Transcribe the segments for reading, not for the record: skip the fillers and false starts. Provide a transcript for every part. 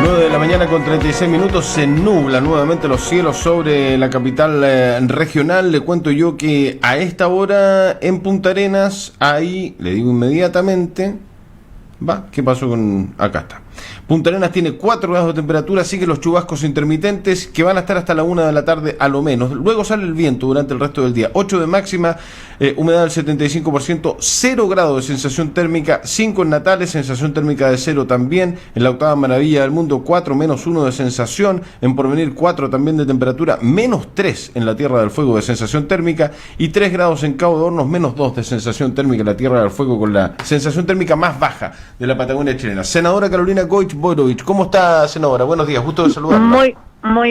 9 de la mañana con 36 minutos, se nubla nuevamente los cielos sobre la capital regional. Le cuento yo que a esta hora en Punta Arenas, ahí le digo inmediatamente, ¿qué pasó con...? Acá está. Punta Arenas tiene 4 grados de temperatura, siguen los chubascos intermitentes que van a estar hasta la 1 de la tarde a lo menos. Luego sale el viento durante el resto del día. 8 de máxima, humedad del 75%, 0 grados de sensación térmica, 5 en Natales, sensación térmica de 0 también. En la octava maravilla del mundo, 4, menos 1 de sensación. En Porvenir, 4 también de temperatura, menos 3 en la Tierra del Fuego de sensación térmica y 3 grados en Cabo de Hornos, menos 2 de sensación térmica en la Tierra del Fuego, con la sensación térmica más baja de la Patagonia chilena. Senadora Carolina Goich-Borovich, ¿cómo está, senadora? Buenos días, gusto de saludarla. Muy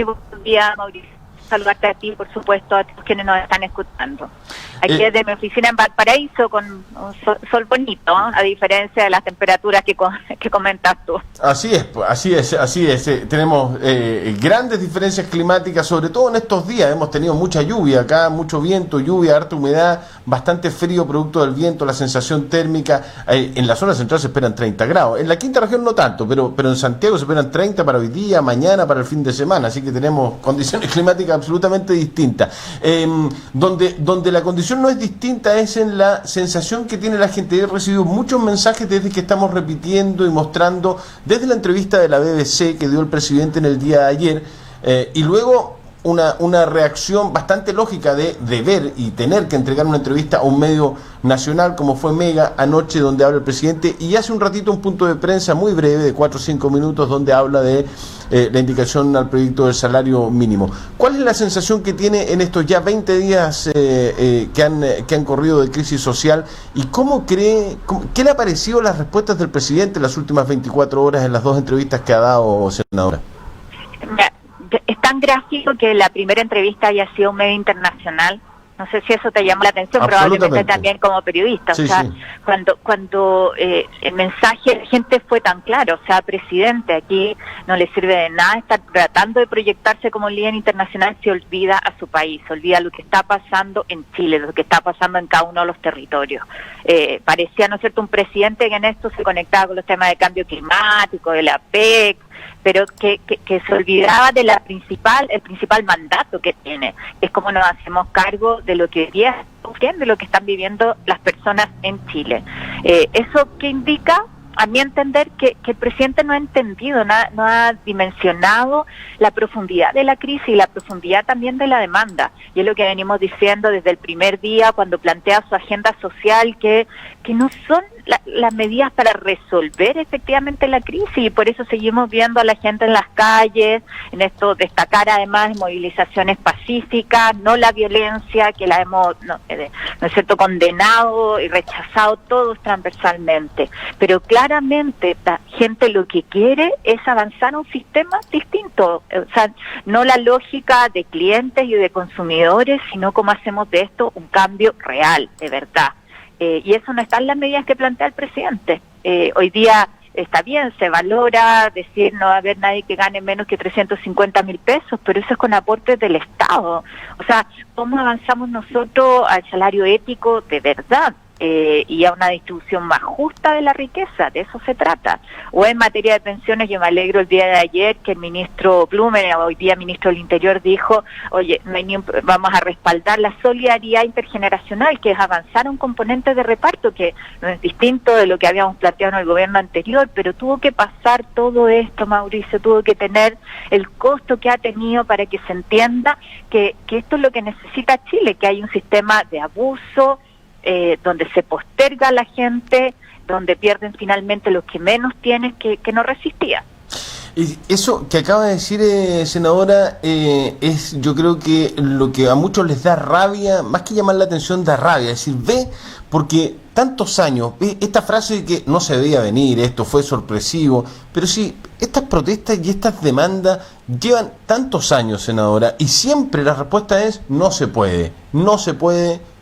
buenos días, Mauricio. Saludarte a ti, por supuesto, a todos quienes nos están escuchando. Aquí desde mi oficina en Valparaíso, con un sol bonito, a diferencia de las temperaturas que comentas tú. Así es. Tenemos grandes diferencias climáticas, sobre todo en estos días. Hemos tenido mucha lluvia acá, mucho viento, lluvia, harta humedad, bastante frío producto del viento, la sensación térmica. En la zona central se esperan 30 grados. En la quinta región no tanto, pero en Santiago se esperan 30 para hoy día, mañana, para el fin de semana. Así que tenemos condiciones climáticas absolutamente distintas. Donde la condición no es distinta es en la sensación que tiene la gente. He recibido muchos mensajes desde que estamos repitiendo y mostrando, desde la entrevista de la BBC que dio el presidente en el día de ayer, y luego una reacción bastante lógica de ver y tener que entregar una entrevista a un medio nacional como fue Mega anoche, donde habla el presidente, y hace un ratito un punto de prensa muy breve de 4 o 5 minutos donde habla de la indicación al proyecto del salario mínimo. ¿Cuál es la sensación que tiene en estos ya 20 días que han corrido de crisis social, y qué le ha parecido las respuestas del presidente en las últimas 24 horas en las 2 entrevistas que ha dado, senadora? Es tan gráfico que la primera entrevista haya sido un medio internacional. No sé si eso te llamó la atención, probablemente también como periodista. Sí, o sea, sí. Cuando el mensaje de la gente fue tan claro, o sea, presidente, aquí no le sirve de nada estar tratando de proyectarse como líder internacional, se olvida a su país, se olvida lo que está pasando en Chile, lo que está pasando en cada uno de los territorios. Parecía, ¿no es cierto?, un presidente que en esto se conectaba con los temas de cambio climático, de la PEC, pero que se olvidaba de el principal mandato que tiene, es cómo nos hacemos cargo de lo que hoy día de lo que están viviendo las personas en Chile. ¿Eso qué indica? A mi entender que el presidente no ha entendido, no ha dimensionado la profundidad de la crisis y la profundidad también de la demanda. Y es lo que venimos diciendo desde el primer día, cuando plantea su agenda social, que no son las medidas para resolver efectivamente la crisis, y por eso seguimos viendo a la gente en las calles, en esto destacar además movilizaciones pacíficas, no la violencia, que la hemos, ¿no es cierto?, condenado y rechazado todos transversalmente. Pero claramente la gente lo que quiere es avanzar a un sistema distinto, o sea, no la lógica de clientes y de consumidores, sino cómo hacemos de esto un cambio real, de verdad. Y eso no está en las medidas que plantea el presidente. Hoy día está bien, se valora decir no va a haber nadie que gane menos que 350.000 pesos, pero eso es con aportes del Estado. O sea, ¿cómo avanzamos nosotros al salario ético de verdad? Y a una distribución más justa de la riqueza, de eso se trata. O en materia de pensiones, yo me alegro el día de ayer que el ministro Blumen, hoy día ministro del Interior, dijo, oye, vamos a respaldar la solidaridad intergeneracional, que es avanzar a un componente de reparto, que no es distinto de lo que habíamos planteado en el gobierno anterior, pero tuvo que pasar todo esto, Mauricio, tuvo que tener el costo que ha tenido para que se entienda que esto es lo que necesita Chile, que hay un sistema de abuso, donde se posterga a la gente, donde pierden finalmente los que menos tienen, que no resistían. Y eso que acaba de decir, senadora, es, yo creo que lo que a muchos les da rabia, más que llamar la atención, da rabia, es decir, porque tantos años, esta frase de que no se veía venir, esto fue sorpresivo, pero sí, estas protestas y estas demandas llevan tantos años, senadora, y siempre la respuesta es no se puede,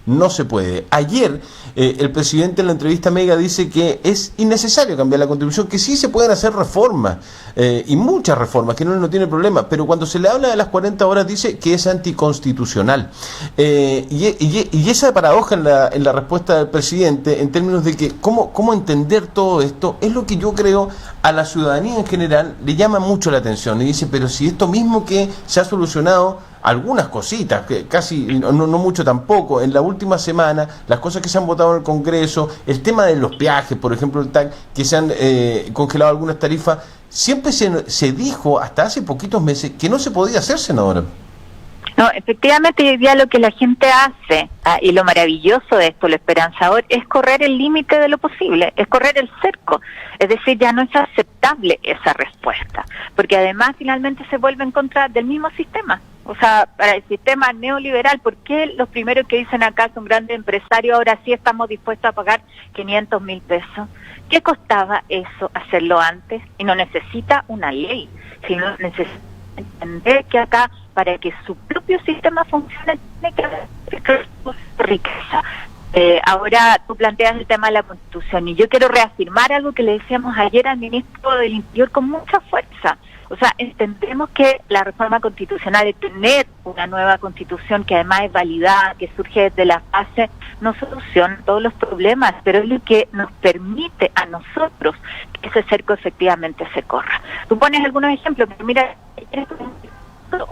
no se puede. Ayer el presidente en la entrevista Mega dice que es innecesario cambiar la Constitución, que sí se pueden hacer reformas, y muchas reformas, que no tiene problema, pero cuando se le habla de las 40 horas dice que es anticonstitucional. Y esa paradoja en la respuesta del presidente, en términos de que cómo entender todo esto, es lo que yo creo a la ciudadanía en general le llama mucho la atención. Y dice, pero si esto mismo que se ha solucionado algunas cositas, que casi, no mucho tampoco, en la última semana, las cosas que se han votado en el Congreso, el tema de los peajes, por ejemplo, el TAC, que se han congelado algunas tarifas, siempre se dijo, hasta hace poquitos meses, que no se podía hacer, senadora. No, efectivamente hoy día lo que la gente hace, y lo maravilloso de esto, lo esperanzador, es correr el límite de lo posible, es correr el cerco. Es decir, ya no es aceptable esa respuesta, porque además finalmente se vuelve en contra del mismo sistema. O sea, para el sistema neoliberal, ¿por qué los primeros que dicen acá son grandes empresarios, ahora sí estamos dispuestos a pagar 500.000 pesos? ¿Qué costaba eso hacerlo antes? Y no necesita una ley, sino necesita entender que acá, para que su propio sistema funcione, tiene que haber riqueza. Ahora tú planteas el tema de la Constitución, y yo quiero reafirmar algo que le decíamos ayer al ministro del Interior con mucha fuerza. O sea, entendemos que la reforma constitucional, de tener una nueva constitución que además es validada, que surge desde la base, no soluciona todos los problemas, pero es lo que nos permite a nosotros que ese cerco efectivamente se corra. Tú pones algunos ejemplos, pero mira,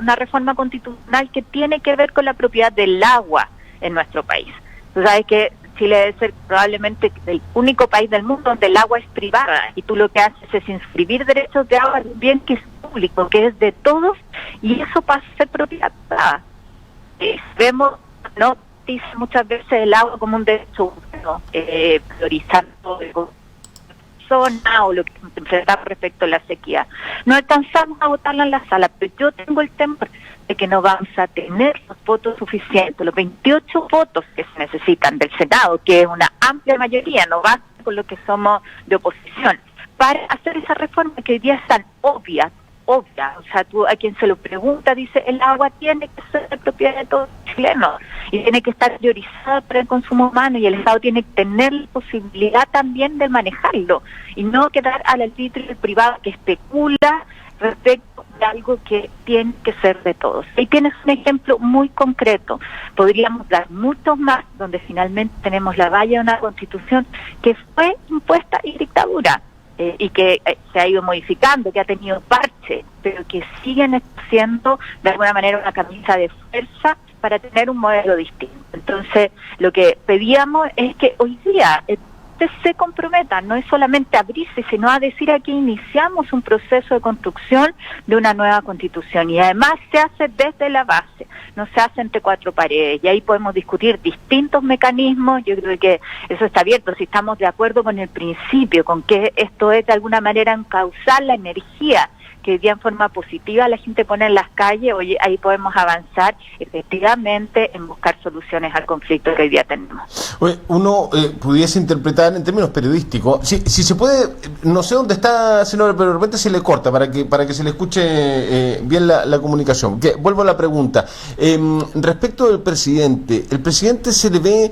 una reforma constitucional que tiene que ver con la propiedad del agua en nuestro país. Tú sabes que Chile debe ser probablemente el único país del mundo donde el agua es privada, y tú lo que haces es inscribir derechos de agua en un bien que es público, que es de todos, y eso pasa a ser propiedad privada. Vemos, ¿no?, dice muchas veces el agua como un derecho humano, priorizando zona o lo que se enfrenta respecto a la sequía. No alcanzamos a votarla en la sala, pero yo tengo el temor de que no vamos a tener los votos suficientes, los 28 votos que se necesitan del Senado, que es una amplia mayoría, no basta con lo que somos de oposición, para hacer esa reforma que hoy día es tan obvia. O sea, tú a quien se lo pregunta dice, el agua tiene que ser de propiedad de todos los chilenos y tiene que estar priorizada para el consumo humano, y el Estado tiene que tener la posibilidad también de manejarlo y no quedar al arbitrio del privado que especula respecto de algo que tiene que ser de todos. Ahí tienes un ejemplo muy concreto. Podríamos dar muchos más, donde finalmente tenemos la valla de una constitución que fue impuesta en dictadura, y que se ha ido modificando, que ha tenido parches, pero que siguen siendo de alguna manera una camisa de fuerza para tener un modelo distinto. Entonces, lo que pedíamos es que hoy día se comprometa, no es solamente abrirse, sino a decir aquí iniciamos un proceso de construcción de una nueva constitución, y además se hace desde la base, no se hace entre cuatro paredes, y ahí podemos discutir distintos mecanismos. Yo creo que eso está abierto, si estamos de acuerdo con el principio, con que esto es de alguna manera encauzar la energía que hoy día en forma positiva la gente pone en las calles. Oye, ahí podemos avanzar efectivamente en buscar soluciones al conflicto que hoy día tenemos. Oye, uno pudiese interpretar en términos periodísticos, si se puede, no sé dónde está, senador, pero de repente se le corta para que se le escuche bien la comunicación. Vuelvo a la pregunta. Respecto del presidente, el presidente se le ve...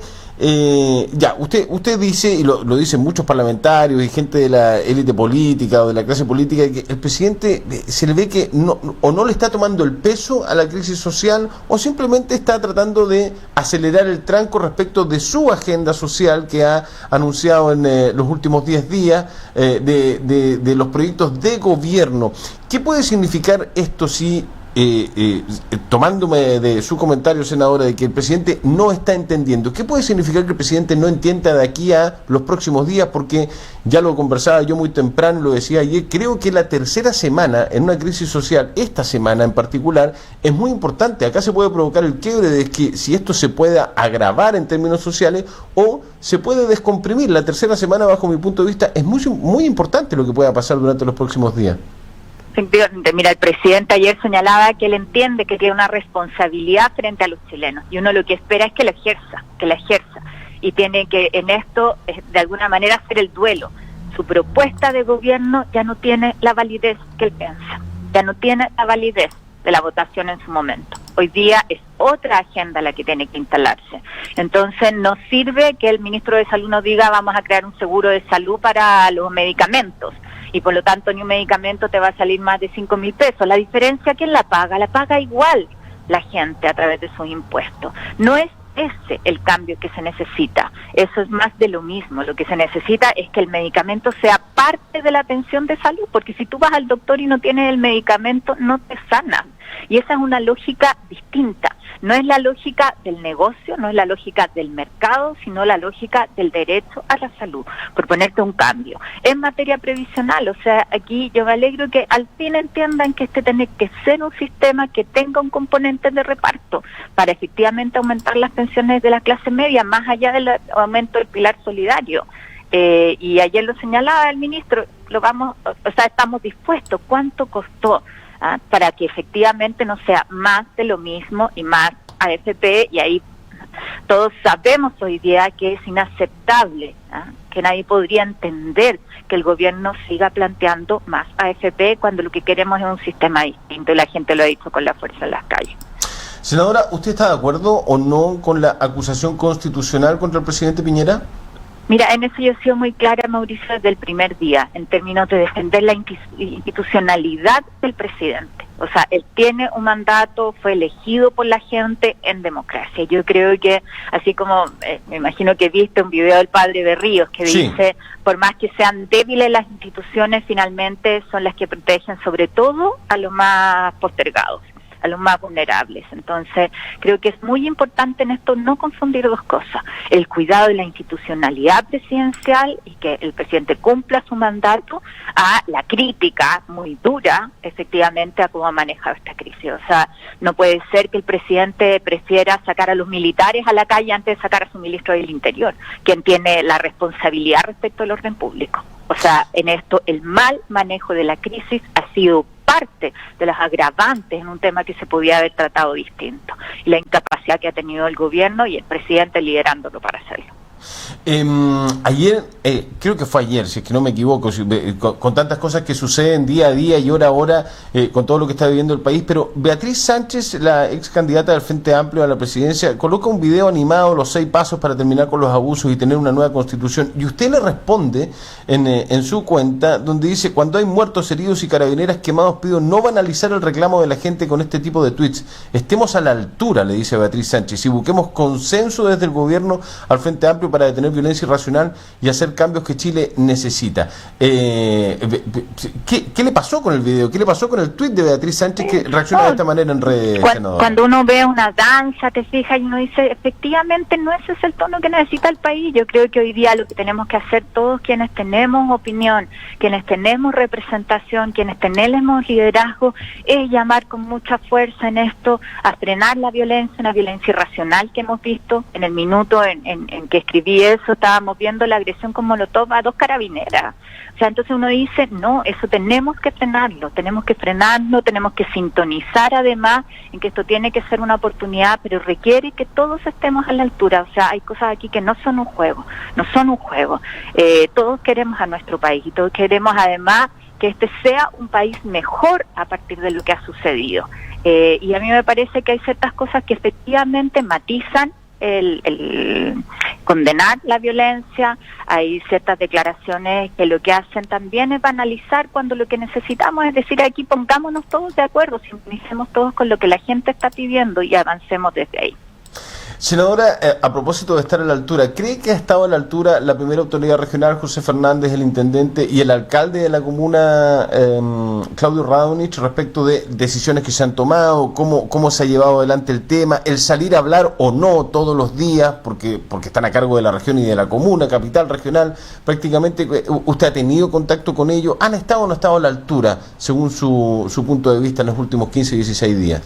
usted dice, y lo dicen muchos parlamentarios y gente de la élite política o de la clase política, que el presidente se le ve que no le está tomando el peso a la crisis social, o simplemente está tratando de acelerar el tranco respecto de su agenda social que ha anunciado en los últimos 10 días, de los proyectos de gobierno. ¿Qué puede significar esto si... tomándome de su comentario, senadora, de que el presidente no está entendiendo? ¿Qué puede significar que el presidente no entienda de aquí a los próximos días? Porque ya lo conversaba yo muy temprano, lo decía ayer, creo que la tercera semana en una crisis social, esta semana en particular, es muy importante. Acá se puede provocar el quiebre de que si esto se pueda agravar en términos sociales o se puede descomprimir. La tercera semana, bajo mi punto de vista, es muy importante lo que pueda pasar durante los próximos días. Mira, el presidente ayer señalaba que él entiende que tiene una responsabilidad frente a los chilenos, y uno lo que espera es que la ejerza, y tiene que en esto de alguna manera hacer el duelo. Su propuesta de gobierno ya no tiene la validez que él piensa, ya no tiene la validez. de la votación en su momento. Hoy día es otra agenda la que tiene que instalarse. Entonces no sirve que el ministro de Salud nos diga vamos a crear un seguro de salud para los medicamentos y por lo tanto ni un medicamento te va a salir más de 5.000 pesos. La diferencia, ¿quién la paga? La paga igual la gente a través de sus impuestos. No es ese el cambio que se necesita. Eso es más de lo mismo. Lo que se necesita es que el medicamento sea parte de la atención de salud, porque si tú vas al doctor y no tienes el medicamento, no te sanan. Y esa es una lógica distinta. No es la lógica del negocio, no es la lógica del mercado, sino la lógica del derecho a la salud, por ponerte un cambio. En materia previsional, o sea, aquí yo me alegro que al fin entiendan que este tiene que ser un sistema que tenga un componente de reparto para efectivamente aumentar las pensiones de la clase media, más allá del aumento del pilar solidario. Y ayer lo señalaba el ministro, estamos dispuestos. ¿Cuánto costó? Para que efectivamente no sea más de lo mismo y más AFP, y ahí todos sabemos hoy día que es inaceptable, que nadie podría entender que el gobierno siga planteando más AFP cuando lo que queremos es un sistema distinto, y la gente lo ha dicho con la fuerza en las calles. Senadora, ¿usted está de acuerdo o no con la acusación constitucional contra el presidente Piñera? Mira, en eso yo he sido muy clara, Mauricio, desde el primer día, en términos de defender la institucionalidad del presidente. O sea, él tiene un mandato, fue elegido por la gente en democracia. Yo creo que, así como me imagino que viste un video del padre Berríos que dice, por más que sean débiles las instituciones, finalmente son las que protegen sobre todo a los más postergados, a los más vulnerables. Entonces, creo que es muy importante en esto no confundir dos cosas: el cuidado de la institucionalidad presidencial y que el presidente cumpla su mandato, a la crítica muy dura, efectivamente, a cómo ha manejado esta crisis. O sea, no puede ser que el presidente prefiera sacar a los militares a la calle antes de sacar a su ministro del Interior, quien tiene la responsabilidad respecto al orden público. O sea, en esto el mal manejo de la crisis ha sido parte de los agravantes en un tema que se podía haber tratado distinto, y la incapacidad que ha tenido el gobierno y el presidente liderándolo para hacerlo. Ayer, creo que fue ayer, si es que no me equivoco, con tantas cosas que suceden día a día y hora a hora, con todo lo que está viviendo el país, pero Beatriz Sánchez, la ex candidata del Frente Amplio a la presidencia, coloca un video animado, los 6 pasos para terminar con los abusos y tener una nueva constitución, y usted le responde en su cuenta, donde dice: cuando hay muertos, heridos y carabineras quemados, pido no banalizar el reclamo de la gente con este tipo de tweets. Estemos a la altura, le dice Beatriz Sánchez, y busquemos consenso desde el gobierno al Frente Amplio para detener violencia irracional y hacer cambios que Chile necesita. ¿Qué le pasó con el video? ¿Qué le pasó con el tuit de Beatriz Sánchez que reacciona de esta manera en redes? Cuando uno ve una danza, te fijas, y uno dice, efectivamente no ese es el tono que necesita el país. Yo creo que hoy día lo que tenemos que hacer todos quienes tenemos opinión, quienes tenemos representación, quienes tenemos liderazgo, es llamar con mucha fuerza en esto a frenar la violencia, una violencia irracional que hemos visto. En el minuto en que escribí eso, estábamos viendo la agresión con molotov a 2 carabineras. O sea, entonces uno dice, no, eso tenemos que frenarlo, tenemos que sintonizar además en que esto tiene que ser una oportunidad, pero requiere que todos estemos a la altura. O sea, hay cosas aquí que no son un juego. Todos queremos a nuestro país y todos queremos además que este sea un país mejor a partir de lo que ha sucedido. Y a mí me parece que hay ciertas cosas que efectivamente matizan el condenar la violencia. Hay ciertas declaraciones que lo que hacen también es banalizar, cuando lo que necesitamos es decir, aquí pongámonos todos de acuerdo, sintonicemos todos con lo que la gente está pidiendo y avancemos desde ahí. Senadora, a propósito de estar a la altura, ¿cree que ha estado a la altura la primera autoridad regional, José Fernández, el intendente, y el alcalde de la comuna, Claudio Radonich, respecto de decisiones que se han tomado, cómo se ha llevado adelante el tema, el salir a hablar o no todos los días, porque están a cargo de la región y de la comuna, capital regional, prácticamente usted ha tenido contacto con ellos? ¿Han estado o no estado a la altura, según su punto de vista, en los últimos 15, 16 días?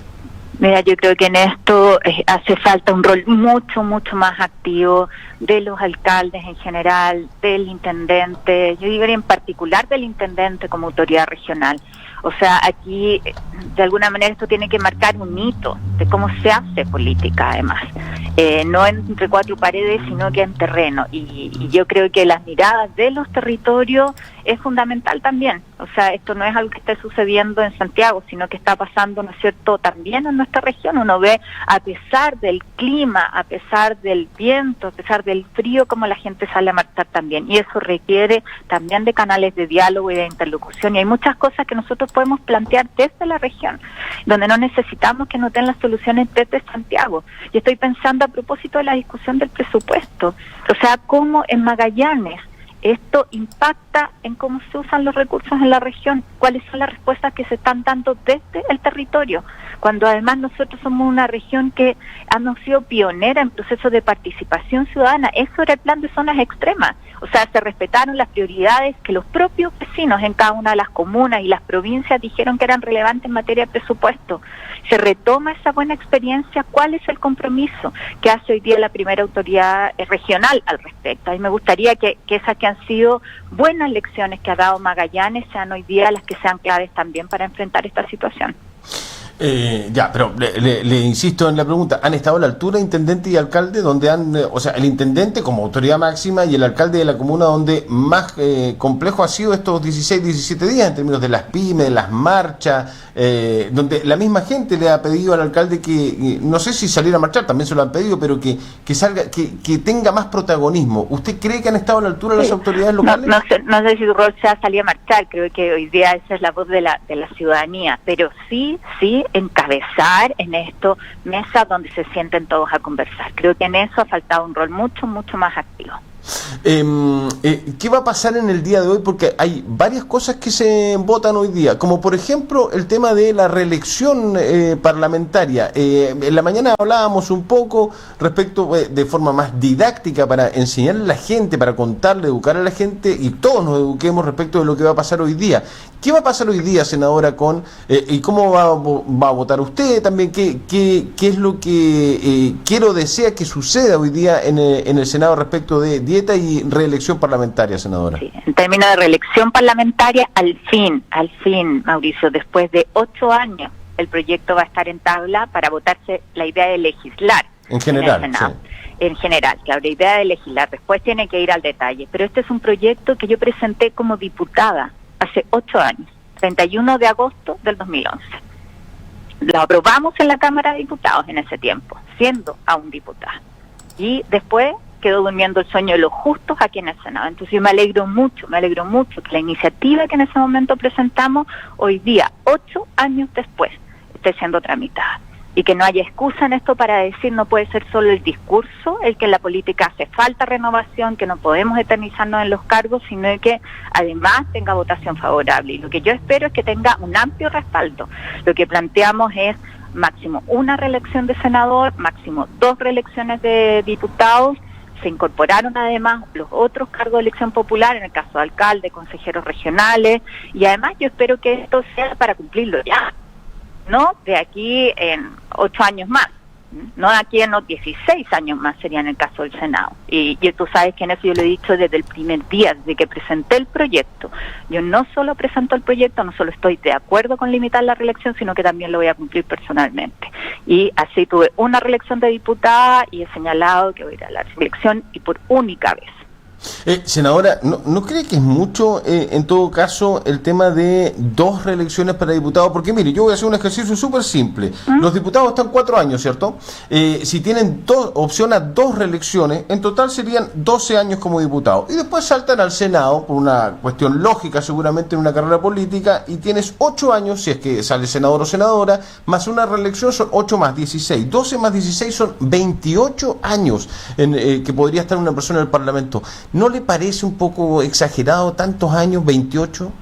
Mira, yo creo que en esto hace falta un rol mucho más activo de los alcaldes en general, del intendente, yo diría en particular del intendente como autoridad regional. O sea, aquí de alguna manera esto tiene que marcar un hito de cómo se hace política además. no entre cuatro paredes, sino que en terreno. Y yo creo que las miradas de los territorios es fundamental también. O sea, esto no es algo que esté sucediendo en Santiago, sino que está pasando, ¿no es cierto?, también en nuestra región. Uno ve, a pesar del clima, a pesar del viento, a pesar del frío, como la gente sale a marchar también. Y eso requiere también de canales de diálogo y de interlocución. Y hay muchas cosas que nosotros podemos plantear desde la región, donde no necesitamos que nos den las soluciones desde Santiago. Y estoy pensando a propósito de la discusión del presupuesto. O sea, cómo en Magallanes esto impacta en cómo se usan los recursos en la región, cuáles son las respuestas que se están dando desde el territorio, cuando además nosotros somos una región que hemos sido pionera en procesos de participación ciudadana. Eso era el plan de zonas extremas. O sea, se respetaron las prioridades que los propios vecinos en cada una de las comunas y las provincias dijeron que eran relevantes en materia de presupuesto. Se retoma esa buena experiencia. ¿Cuál es el compromiso que hace hoy día la primera autoridad regional al respecto? A mí me gustaría que esas que han sido buenas lecciones que ha dado Magallanes sean hoy día las que sean claves también para enfrentar esta situación. Pero le insisto en la pregunta, ¿han estado a la altura intendente y alcalde donde o sea, el intendente como autoridad máxima y el alcalde de la comuna donde más complejo ha sido estos 16, 17 días en términos de las pymes, de las marchas, donde la misma gente le ha pedido al alcalde que, no sé si salir a marchar, también se lo han pedido, pero que salga, que tenga más protagonismo? ¿Usted cree que han estado a la altura las autoridades locales? No sé si tu rol sea salir a marchar, creo que hoy día esa es la voz de la ciudadanía, pero sí encabezar en esto mesas donde se sienten todos a conversar. Creo que en eso ha faltado un rol mucho más activo. ¿Qué va a pasar en el día de hoy? Porque hay varias cosas que se votan hoy día, como por ejemplo el tema de la reelección parlamentaria. En la mañana hablábamos un poco respecto de forma más didáctica para enseñarle a la gente, para contarle, educar a la gente y todos nos eduquemos respecto de lo que va a pasar hoy día. ¿Qué va a pasar hoy día, senadora, y cómo va a votar usted también? ¿Qué es lo que quiero desea que suceda hoy día en el Senado respecto de dieta y reelección parlamentaria, senadora? Sí, en términos de reelección parlamentaria, al fin, Mauricio, después de 8 años, el proyecto va a estar en tabla para votarse la idea de legislar. En general, en el Senado. Sí. En general, que la idea de legislar, después tiene que ir al detalle. Pero este es un proyecto que yo presenté como diputada hace 8 años, 31 de agosto del 2011. Lo aprobamos en la Cámara de Diputados en ese tiempo, siendo aún diputada. Y después quedó durmiendo el sueño de los justos aquí en el Senado. Entonces yo me alegro mucho que la iniciativa que en ese momento presentamos, hoy día, 8 años después, esté siendo tramitada. Y que no haya excusa en esto para decir no puede ser solo el discurso, el que en la política hace falta renovación, que no podemos eternizarnos en los cargos, sino que además tenga votación favorable. Y lo que yo espero es que tenga un amplio respaldo. Lo que planteamos es máximo 1 reelección de senador, máximo 2 reelecciones de diputados. Se incorporaron además los otros cargos de elección popular, en el caso de alcalde, consejeros regionales, y además yo espero que esto sea para cumplirlo ya, no de aquí en 8 años más, no de aquí en 16 años más sería en el caso del Senado. Y tú sabes que en eso yo lo he dicho desde el primer día, desde que presenté el proyecto. Yo no solo presento el proyecto, no solo estoy de acuerdo con limitar la reelección, sino que también lo voy a cumplir personalmente. Y así tuve 1 reelección de diputada y he señalado que voy a ir a la reelección y por única vez. Senadora, ¿no cree que es mucho, en todo caso, el tema de 2 reelecciones para diputados? Porque mire, yo voy a hacer un ejercicio súper simple. Los diputados están 4 años, ¿cierto? Si tienen opción a 2 reelecciones, en total serían 12 años como diputados. Y después saltan al Senado, por una cuestión lógica seguramente en una carrera política, y tienes 8 años, si es que sale senador o senadora, más una reelección son 8 más 16. 12 más 16 son 28 años que podría estar una persona en el Parlamento. ¿No le parece un poco exagerado tantos años, 28?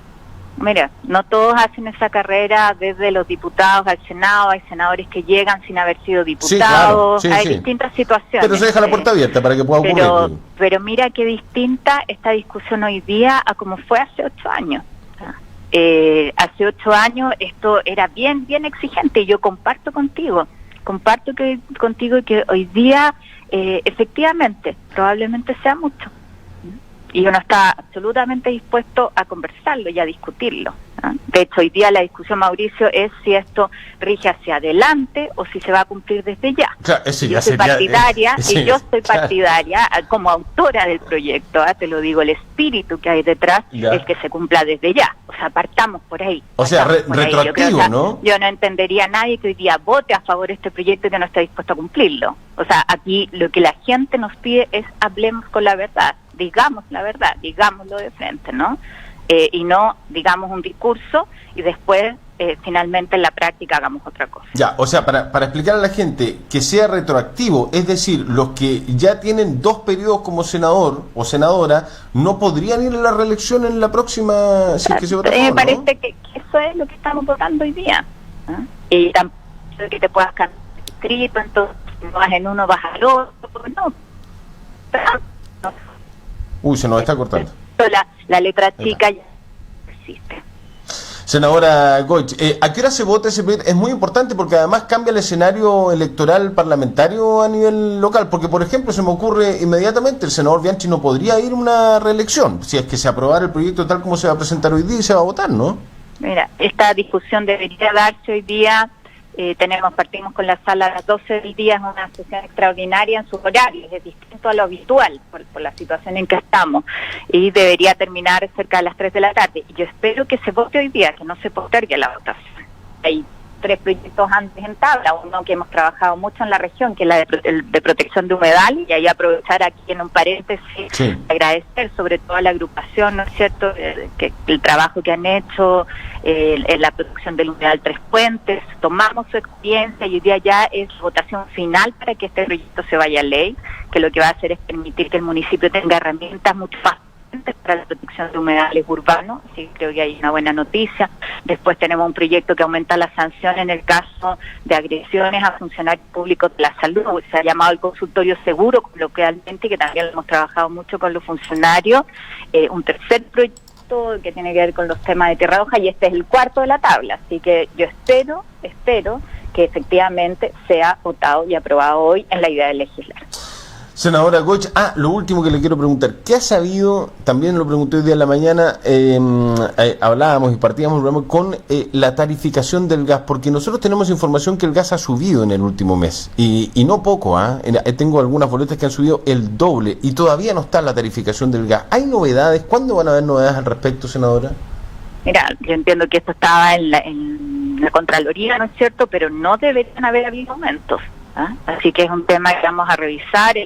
Mira, no todos hacen esa carrera desde los diputados al Senado, hay senadores que llegan sin haber sido diputados, sí, claro, sí, hay distintas situaciones. Pero se deja la puerta abierta para que pueda ocurrir. Pero mira qué distinta esta discusión hoy día a como fue hace 8 años. Hace 8 años esto era bien exigente y yo comparto contigo que hoy día efectivamente probablemente sea mucho. Y uno está absolutamente dispuesto a conversarlo y a discutirlo, ¿no? de hecho, hoy día la discusión, Mauricio, es si esto rige hacia adelante o si se va a cumplir desde ya. Claro, ese yo ya soy sería, partidaria, sí, y yo soy claro. partidaria, como autora del proyecto, te lo digo, el espíritu que hay detrás Ya. es que se cumpla desde ya. O sea, partamos por ahí. O sea, partamos por ahí. Yo creo, retroactivo, o sea, ¿no? Yo no entendería a nadie que hoy día vote a favor de este proyecto y que no esté dispuesto a cumplirlo. O sea, aquí lo que la gente nos pide es hablemos con la verdad, digamos la verdad, digámoslo de frente, ¿no? Y no digamos un discurso y después finalmente en la práctica hagamos otra cosa. Ya, o sea, para explicar a la gente que sea retroactivo, es decir, los que ya tienen 2 periodos como senador o senadora, no podrían ir a la reelección en la próxima, si es que se vota a favor, Me parece ¿no? que eso es lo que estamos votando hoy día. Y tampoco que te puedas cambiar escrito, entonces si vas en uno vas al otro, no. Uy, se nos está cortando. La letra chica ya existe. Senadora Goich, ¿a qué hora se vota ese proyecto? Es muy importante porque además cambia el escenario electoral parlamentario a nivel local, porque por ejemplo se me ocurre inmediatamente, el senador Bianchi no podría ir a una reelección, si es que se aprobara el proyecto tal como se va a presentar hoy día y se va a votar, ¿no? Mira, esta discusión debería darse hoy día. Partimos con la sala a las 12 del día, es una sesión extraordinaria en sus horarios, es distinto a lo habitual por la situación en que estamos, y debería terminar cerca de las 3 de la tarde. Y yo espero que se vote hoy día, que no se postergue la votación. Hay 3 proyectos antes en tabla, uno que hemos trabajado mucho en la región, que es la de protección de humedal, y ahí aprovechar aquí en un paréntesis, sí, agradecer sobre todo a la agrupación, ¿no es cierto?, que el trabajo que han hecho en la protección del humedal Tres Puentes. Tomamos su experiencia y hoy día ya es votación final para que este proyecto se vaya a ley, que lo que va a hacer es permitir que el municipio tenga herramientas mucho más para la protección de humedales urbanos, así que creo que hay una buena noticia. Después tenemos un proyecto que aumenta la sanción en el caso de agresiones a funcionarios públicos de la salud, se ha llamado el consultorio seguro coloquialmente, que también lo hemos trabajado mucho con los funcionarios. Un tercer proyecto que tiene que ver con los temas de Tierra Roja, y este es el 4º de la tabla, así que yo espero que efectivamente sea votado y aprobado hoy en la idea de legislar. Senadora Goich, lo último que le quiero preguntar, ¿qué ha sabido? También lo pregunté hoy día en la mañana, hablábamos y partíamos con la tarificación del gas, porque nosotros tenemos información que el gas ha subido en el último mes, y no poco, tengo algunas boletas que han subido el doble, y todavía no está la tarificación del gas. ¿Hay novedades? ¿Cuándo van a haber novedades al respecto, senadora? Mira, yo entiendo que esto estaba en la Contraloría, ¿no es cierto?, pero no deberían haber habido aumentos. Así que es un tema que vamos a revisar.